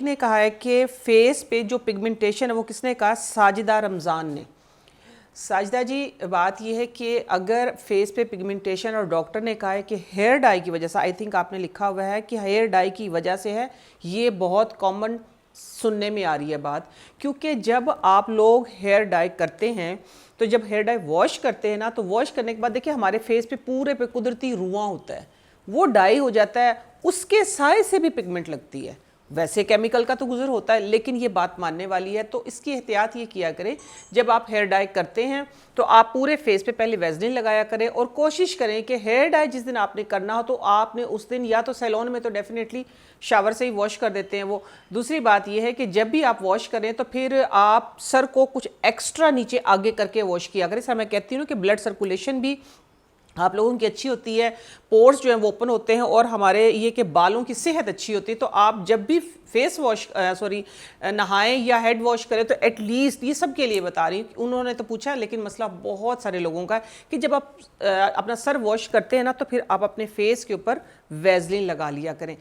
ने कहा है कि फेस पे जो पिगमेंटेशन है वो किसने कहा? साजिदा रमज़ान ने। साजिदा जी, बात यह है कि अगर फेस पे पिगमेंटेशन और डॉक्टर ने कहा है कि हेयर डाई की वजह से, आई थिंक आपने लिखा हुआ है कि हेयर डाई की वजह से है, ये बहुत कॉमन सुनने में आ रही है बात। क्योंकि जब आप लोग हेयर डाई करते हैं तो जब हेयर डाई वॉश करते हैं ना, तो वॉश करने के बाद देखिए हमारे फेस पे पूरे पे कुदरती रुआं होता है, वो डाई हो जाता है, उसके साए से भी पिगमेंट लगती है। वैसे केमिकल का तो गुजर होता है, लेकिन ये बात मानने वाली है। तो इसकी एहतियात ये किया करें, जब आप हेयर डाई करते हैं तो आप पूरे फेस पे पहले वैसलीन लगाया करें और कोशिश करें कि हेयर डाई जिस दिन आपने करना हो तो आपने उस दिन या तो सैलून में तो डेफिनेटली शावर से ही वॉश कर देते हैं वो। दूसरी बात यह है कि जब भी आप वॉश करें तो फिर आप सर को कुछ एक्स्ट्रा नीचे आगे करके वॉश किया करें। ऐसा मैं कहती हूँ कि ब्लड सर्कुलेशन भी आप लोगों की अच्छी होती है, पोर्स जो है वो ओपन होते हैं और हमारे ये कि बालों की सेहत अच्छी होती है। तो आप जब भी फेस वॉश नहाएं या हेड वॉश करें तो एटलीस्ट, ये सब के लिए बता रही हूँ, उन्होंने तो पूछा लेकिन मसला बहुत सारे लोगों का है कि जब आप अपना सर वॉश करते हैं ना तो फिर आप अपने फेस के ऊपर वैसलीन लगा लिया करें।